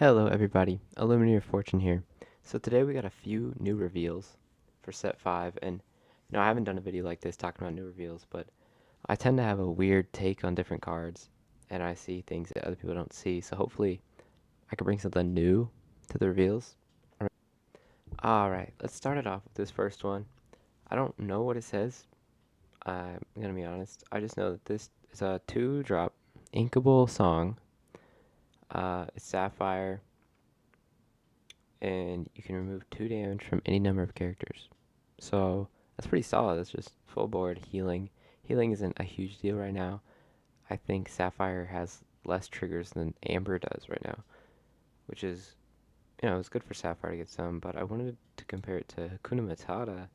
Hello everybody, Illuminator Fortune here. So today we got a few new reveals for set 5, and I haven't done a video like this talking about new reveals, but I tend to have a weird take on different cards, and I see things that other people don't see, so hopefully I can bring something new to the reveals. Alright, let's start it off with this first one. I don't know what it says, I'm gonna be honest. I just know that this is a 2-drop inkable song. It's Sapphire, and you can remove 2 damage from any number of characters. So that's pretty solid. That's just full board healing. Healing isn't a huge deal right now. I think Sapphire has less triggers than Amber does right now, which is, it's good for Sapphire to get some, but I wanted to compare it to Hakuna Matata,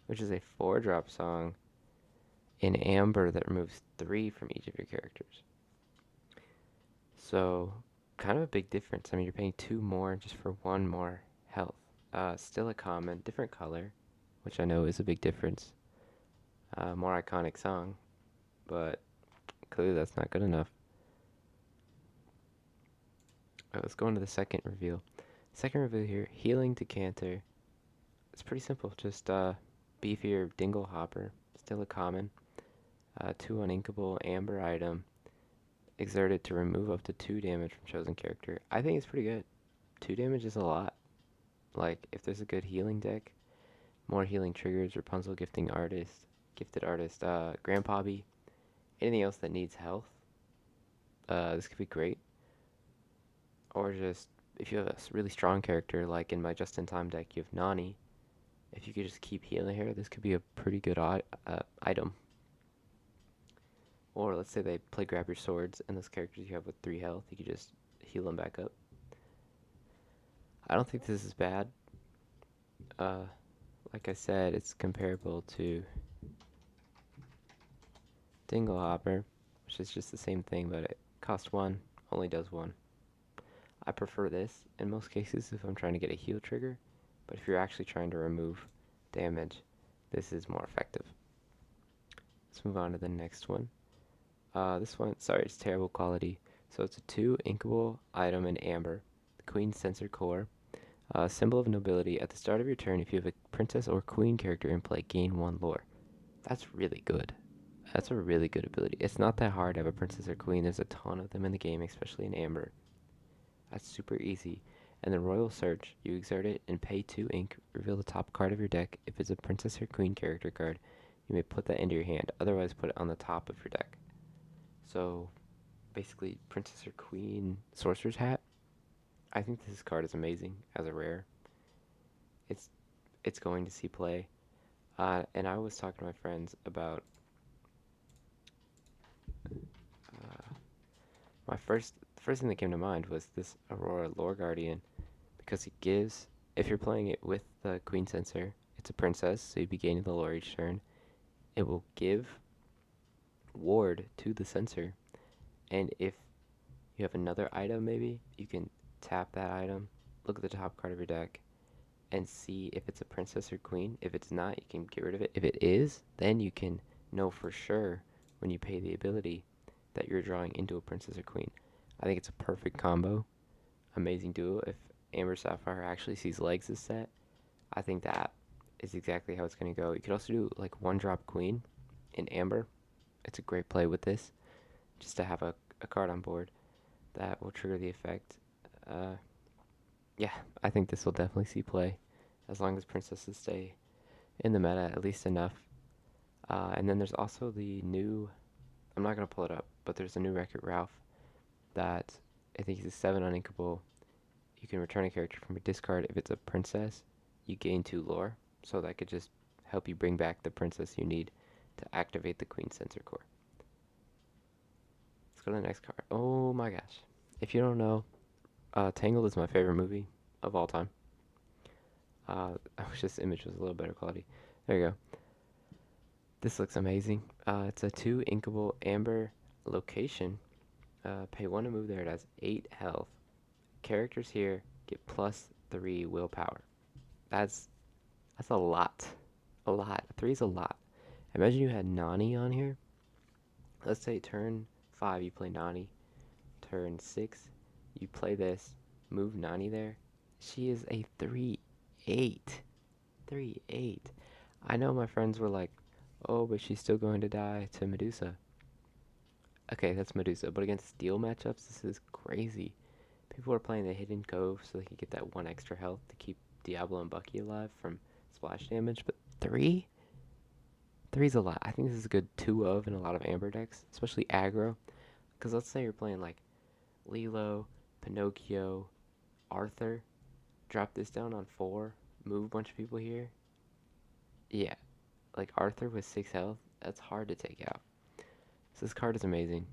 which is a 4-drop song in Amber that removes 3 from each of your characters. So, kind of a big difference. I mean, you're paying 2 more just for 1 more health. Still a common, different color, which I know is a big difference. More iconic song, but clearly that's not good enough. Let's go into the second reveal. Second reveal here, Healing Decanter. It's pretty simple, just beefier Dingle Hopper, still a common. 2 uninkable Amber item, exerted to remove up to 2 damage from chosen character. I think it's pretty good. 2 damage is a lot. Like, if there's a good healing deck, more healing triggers, Rapunzel Gifting Artist, Gifted Artist, Grandpappy, anything else that needs health, this could be great. Or just, if you have a really strong character, like in my Just-in-Time deck, you have Nani, if you could just keep healing her, this could be a pretty good item. Or let's say they play Grab Your Swords, and those characters you have with 3 health, you could just heal them back up. I don't think this is bad. Like I said, it's comparable to Dingle Hopper, which is just the same thing, but it costs 1, only does 1. I prefer this in most cases if I'm trying to get a heal trigger, but if you're actually trying to remove damage, this is more effective. Let's move on to the next one. This one, sorry, it's terrible quality. So it's a 2 inkable item in Amber, the Queen Sensor Core. Symbol of nobility. At the start of your turn, if you have a princess or queen character in play, gain 1 lore. That's really good. That's a really good ability. It's not that hard to have a princess or queen. There's a ton of them in the game, especially in Amber. That's super easy. And the Royal Search, you exert it and pay 2 ink, reveal the top card of your deck. If it's a princess or queen character card, you may put that into your hand, otherwise put it on the top of your deck. So, basically, princess or queen sorcerer's hat. I think this card is amazing as a rare. It's going to see play. And I was talking to my friends about the first thing that came to mind was this Aurora Lore Guardian, because it gives, if you're playing it with the Queen Sensor, it's a princess, so you'd be gaining the lore each turn. It will give ward to the sensor, and if you have another item, maybe you can tap that item, look at the top card of your deck, and see if it's a princess or queen. If it's not, you can get rid of it. If it is, then you can know for sure when you pay the ability that you're drawing into a princess or queen. I think it's a perfect combo. Amazing duo. If Amber Sapphire actually sees legs this set, I think that is exactly how it's going to go. You could also do like 1-drop queen in Amber. It's a great play with this, just to have a card on board that will trigger the effect. Yeah, I think this will definitely see play, as long as princesses stay in the meta at least enough. And then there's also the new, I'm not going to pull it up, but there's a new Wreck-It Ralph that I think is a 7 uninkable. You can return a character from your discard. If it's a princess, you gain 2 lore, so that could just help you bring back the princess you need to activate the Queen Sensor Core. Let's go to the next card. Oh my gosh. If you don't know, Tangled is my favorite movie of all time. I wish this image was a little better quality. There you go. This looks amazing. It's a 2 inkable Amber location. Pay 1 to move there. It has 8 health. Characters here get +3 willpower. That's a lot. A lot. 3 is a lot. Imagine you had Nani on here. Let's say turn 5 you play Nani. Turn 6 you play this. move Nani there. She is a 3/8. 3/8. I know my friends were like, oh, but she's still going to die to Medusa. Okay, that's Medusa, but against steel matchups, this is crazy. People are playing the Hidden Cove so they can get that 1 extra health to keep Diablo and Bucky alive from splash damage, but 3? 3's a lot. I think this is a good 2 of in a lot of Amber decks, especially aggro. Because let's say you're playing like Lilo, Pinocchio, Arthur. Drop this down on 4, move a bunch of people here. Yeah, like Arthur with 6 health, that's hard to take out. So this card is amazing.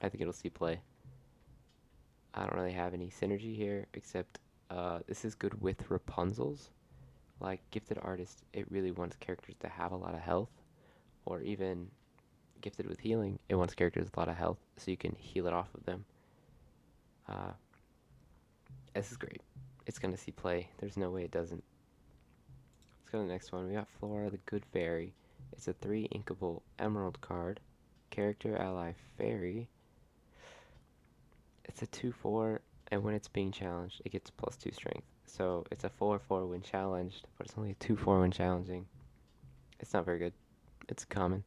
I think it'll see play. I don't really have any synergy here, except this is good with Rapunzel's. Like Gifted Artist, it really wants characters to have a lot of health, or even Gifted with Healing, it wants characters with a lot of health, so you can heal it off of them. Uh, this is great. It's gonna see play. There's no way it doesn't. Let's go to the next one. We got Flora, the Good Fairy. It's a 3 inkable emerald card. Character ally fairy. It's a 2/4, and when it's being challenged, it gets +2 strength. So it's a 4/4 when challenged, but it's only a 2/4 when challenging. It's not very good. It's common.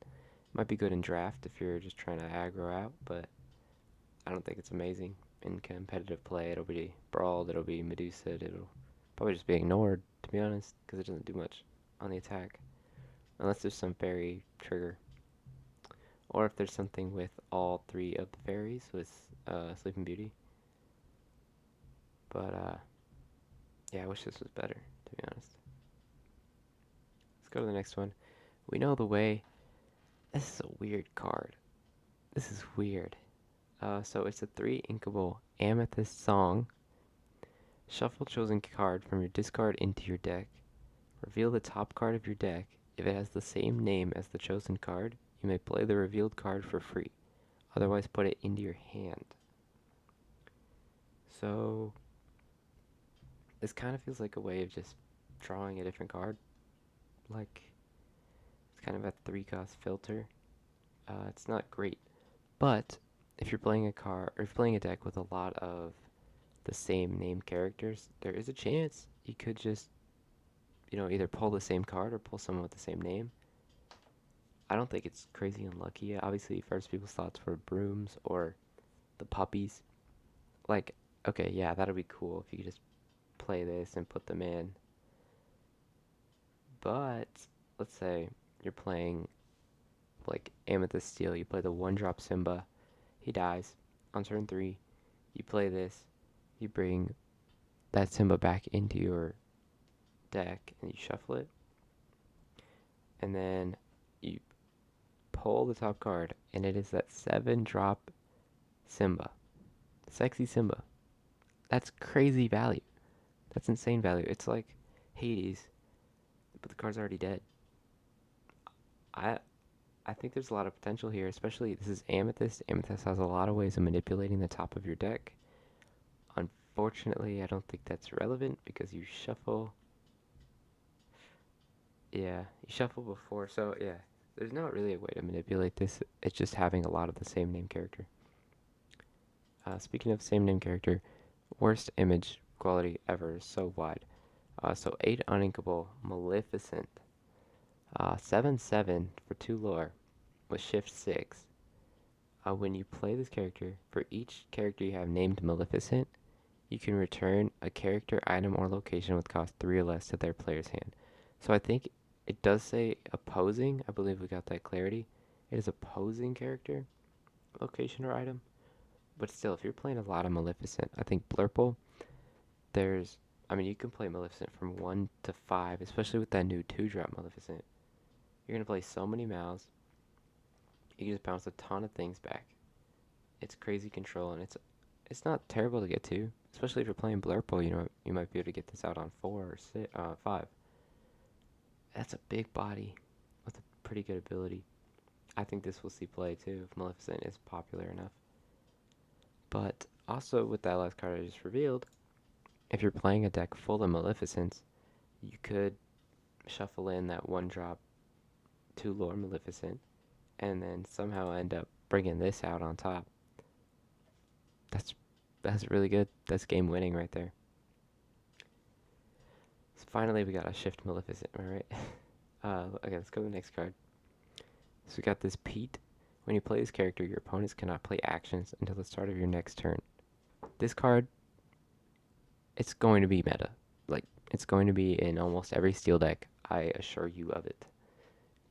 Might be good in draft if you're just trying to aggro out, but I don't think it's amazing. In competitive play, it'll be brawled, it'll be Medusa, it'll probably just be ignored, to be honest, because it doesn't do much on the attack. Unless there's some fairy trigger. Or if there's something with all 3 of the fairies with Sleeping Beauty. But, yeah, I wish this was better, to be honest. Let's go to the next one. We know the way. This is a weird card. This is weird. So it's a 3 inkable Amethyst Song. Shuffle chosen card from your discard into your deck. Reveal the top card of your deck. If it has the same name as the chosen card, you may play the revealed card for free. Otherwise, put it into your hand. So, this kind of feels like a way of just drawing a different card. Like, it's kind of a 3-cost filter. It's not great. But, if you're playing a card, or if you're playing a deck with a lot of the same name characters, there is a chance you could just, either pull the same card or pull someone with the same name. I don't think it's crazy unlucky. Obviously, first people's thoughts were brooms or the puppies. Like, okay, yeah, that'll be cool if you could just play this and put them in. But let's say you're playing like Amethyst Steel. You play the 1-drop Simba. He dies on turn 3. You play this. You bring that Simba back into your deck and you shuffle it. And then you pull the top card, and it is that 7-drop Simba. Sexy Simba. That's crazy value. That's insane value. It's like Hades, but the card's already dead. I I think there's a lot of potential here, especially this is Amethyst. Amethyst has a lot of ways of manipulating the top of your deck. Unfortunately, I don't think that's relevant because you shuffle. Yeah, you shuffle before, so yeah, there's not really a way to manipulate this. It's just having a lot of the same name character. Speaking of same name character, worst image quality ever, so wide. So 8 uninkable, Maleficent. 7/7 for 2 lore with shift 6. When you play this character, for each character you have named Maleficent, you can return a character, item, or location with cost 3 or less to their player's hand. So I think it does say opposing. I believe we got that clarity. It is opposing character, location, or item. But still, if you're playing a lot of Maleficent, I think Blurple, you can play Maleficent from 1 to 5, especially with that new 2-drop Maleficent. You're going to play so many Mals. You can just bounce a ton of things back. It's crazy control, and it's not terrible to get to, especially if you're playing Blurple. You might be able to get this out on 4 or 5. That's a big body with a pretty good ability. I think this will see play too if Maleficent is popular enough. But also with that last card I just revealed, if you're playing a deck full of Maleficents, you could shuffle in that 1-drop 2 lore Maleficent and then somehow end up bringing this out on top. That's That's really good. That's game winning right there. So finally, we got a Shift Maleficent, alright? Okay, let's go to the next card. So we got this Pete. When you play this character, your opponents cannot play actions until the start of your next turn. This card, it's going to be meta. Like, it's going to be in almost every steel deck. I assure you of it.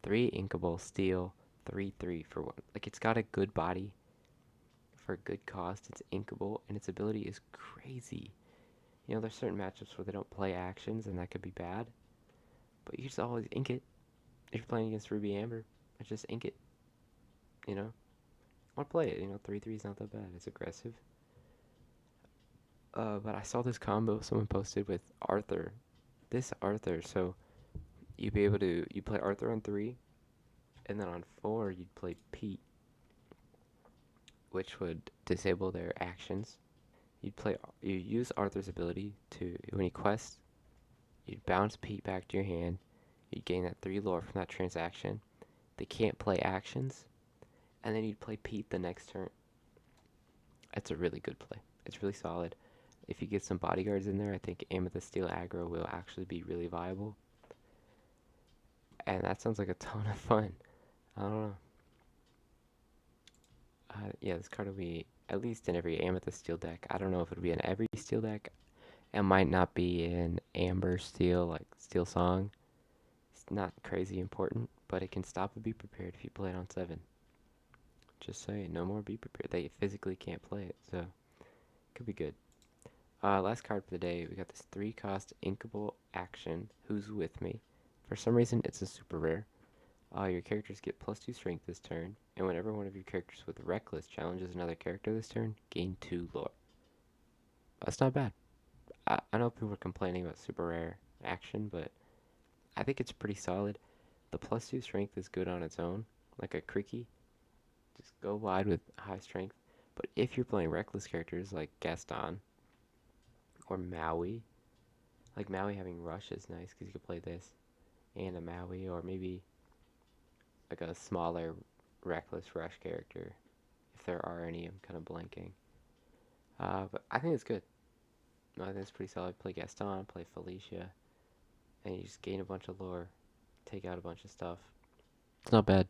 3 inkable steel, 3/3 for 1. Like, it's got a good body for a good cost. It's inkable, and its ability is crazy. You know, there's certain matchups where they don't play actions, and that could be bad. But you just always ink it. If you're playing against Ruby Amber, just ink it. You know, I want to play it. You know, 3/3 is not that bad. It's aggressive. But I saw this combo someone posted with Arthur. This Arthur, so you'd be able to you play Arthur on 3, and then on 4 you'd play Pete, which would disable their actions. You use Arthur's ability to when he quests, you'd bounce Pete back to your hand. You'd gain that 3 lore from that transaction. They can't play actions, and then you'd play Pete the next turn. It's a really good play. It's really solid. If you get some bodyguards in there, I think Amethyst Steel aggro will actually be really viable. And that sounds like a ton of fun. I don't know. Yeah, this card will be at least in every Amethyst Steel deck. I don't know if it'll be in every Steel deck. It might not be in Amber Steel, like Steel Song. It's not crazy important, but it can stop a Be Prepared if you play it on 7. Just saying, no more Be Prepared. They physically can't play it, so could be good. Last card for the day, we got this 3-cost inkable action, Who's With Me. For some reason, it's a super rare. Your characters get +2 strength this turn, and whenever one of your characters with Reckless challenges another character this turn, gain 2 lore. That's not bad. I know people are complaining about super rare action, but I think it's pretty solid. The +2 strength is good on its own, like a Creaky. Just go wide with high strength. But if you're playing Reckless characters like Gaston or Maui, like Maui having Rush is nice because you could play this and a Maui, or maybe like a smaller Reckless Rush character, if there are any. I'm kind of blanking. But I think it's good. I think it's pretty solid. Play Gaston, play Felicia, and you just gain a bunch of lore, take out a bunch of stuff. It's not bad.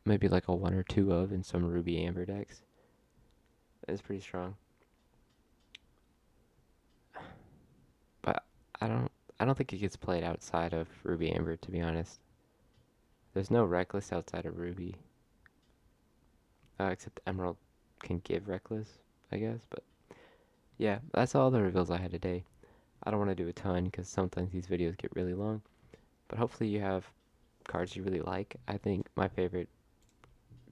Maybe like a 1 or 2 of in some Ruby Amber decks. It's pretty strong. But I don't I don't think it gets played outside of Ruby Amber, to be honest. There's no Reckless outside of Ruby. Except Emerald can give Reckless, I guess. But yeah, that's all the reveals I had today. I don't want to do a ton because sometimes these videos get really long. But hopefully you have cards you really like. I think my favorite,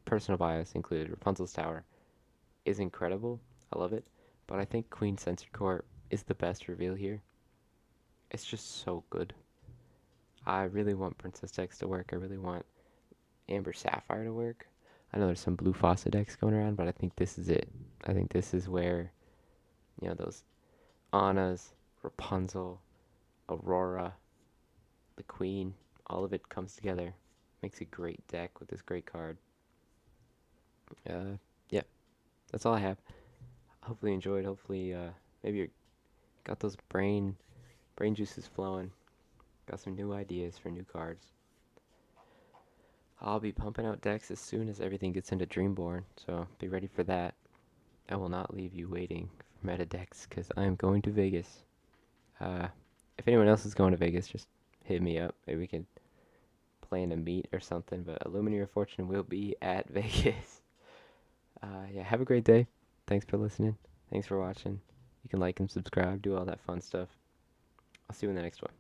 personal bias included, Rapunzel's Tower is incredible. I love it. But I think Queen Censored Core is the best reveal here. It's just so good. I really want Princess decks to work. I really want Amber Sapphire to work. I know there's some Blue Faucet decks going around, but I think this is it. I think this is where, those Annas, Rapunzel, Aurora, the Queen, all of it comes together. Makes a great deck with this great card. Yeah, that's all I have. Hopefully you enjoyed. Hopefully, maybe you got those brain juices flowing. Got some new ideas for new cards. I'll be pumping out decks as soon as everything gets into Dreamborn, so be ready for that. I will not leave you waiting for meta decks, because I am going to Vegas. Uh, if anyone else is going to Vegas, just hit me up. Maybe we can plan a meet or something, but Illuminator Fortune will be at Vegas. Yeah, have a great day. Thanks for listening. Thanks for watching. You can like and subscribe, do all that fun stuff. I'll see you in the next one.